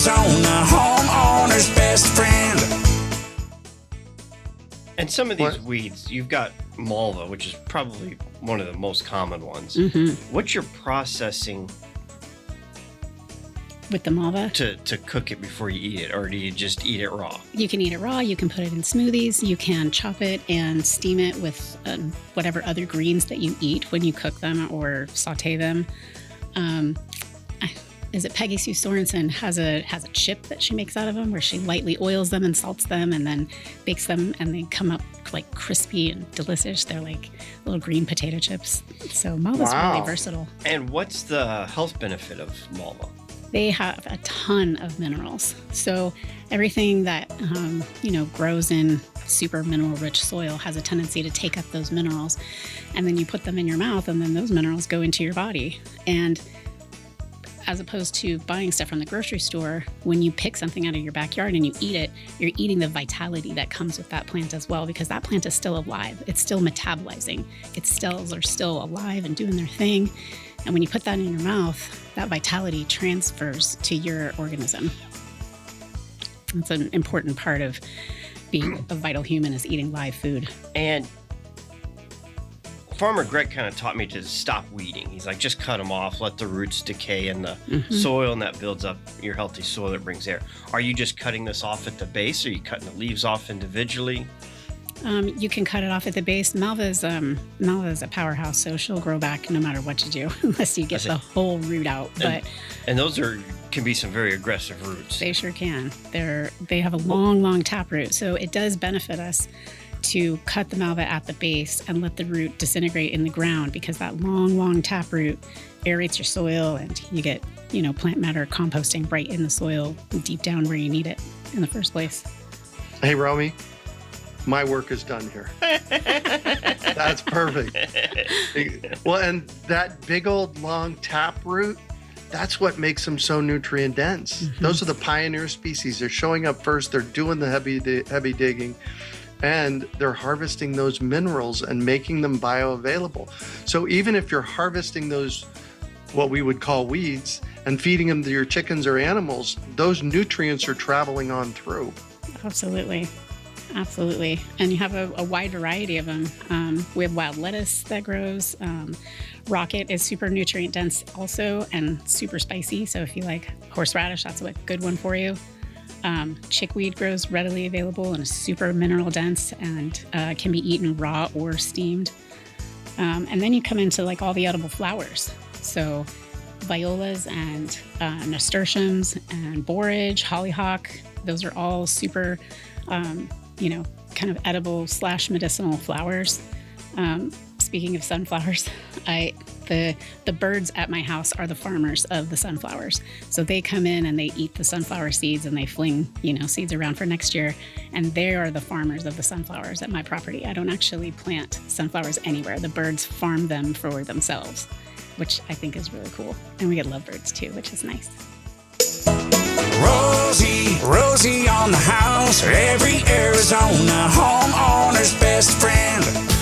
Arizona, homeowner's best friend. And some of these weeds, you've got Mulva, which is probably one of the most common ones. What's your processing with the Mulva? To cook it before you eat it, or do you just eat it raw? You can eat it raw. You can put it in smoothies. You can chop it and steam it with whatever other greens that you eat when you cook them or saute them. Is it Peggy Sue Sorensen has a chip that she makes out of them where she lightly oils them and salts them and then bakes them, and they come up like crispy and delicious. They're like little green potato chips. So Mulva's really versatile. And what's the health benefit of Mulva? They have a ton of minerals. So everything that grows in super mineral-rich soil has a tendency to take up those minerals, and then you put them in your mouth, and then those minerals go into your body. And as opposed to buying stuff from the grocery store, when you pick something out of your backyard and you eat it, you're eating the vitality that comes with that plant as well, because that plant is still alive. It's still metabolizing. Its cells are still alive and doing their thing. And when you put that in your mouth, that vitality transfers to your organism. It's an important part of being a vital human, is eating live food. And Farmer Greg kind of taught me to stop weeding. He's like, just cut them off, let the roots decay in the soil, and that builds up your healthy soil that brings air. Are you just cutting this off at the base, or are you cutting the leaves off individually? You can cut it off at the base. Mulva's a powerhouse, so she'll grow back no matter what you do, unless you get the whole root out. And those can be some very aggressive roots. They sure can. They have a long taproot, so it does benefit us to cut the Mulva at the base and let the root disintegrate in the ground, because that long taproot aerates your soil, and you get plant matter composting right in the soil, deep down where you need it in the first place. Hey, Romy, my work is done here. That's perfect. Well, and that big old long taproot, that's what makes them so nutrient dense. Those are the pioneer species. They're showing up first. They're doing the heavy digging, and they're harvesting those minerals and making them bioavailable. So even if you're harvesting those, what we would call weeds, and feeding them to your chickens or animals, those nutrients are traveling on through. Absolutely. And you have a wide variety of them. We have wild lettuce that grows. Rocket is super nutrient dense also, and super spicy. So if you like horseradish, that's a good one for you. Chickweed grows readily available and is super mineral dense, and can be eaten raw or steamed. And then you come into like all the edible flowers. So violas and nasturtiums and borage, hollyhock, those are all super, kind of edible / medicinal flowers. Speaking of sunflowers, the birds at my house are the farmers of the sunflowers. So they come in and they eat the sunflower seeds, and they fling, seeds around for next year. And they are the farmers of the sunflowers at my property. I don't actually plant sunflowers anywhere. The birds farm them for themselves, which I think is really cool. And we get lovebirds too, which is nice. Rosie on the house, every Arizona homeowner's best friend.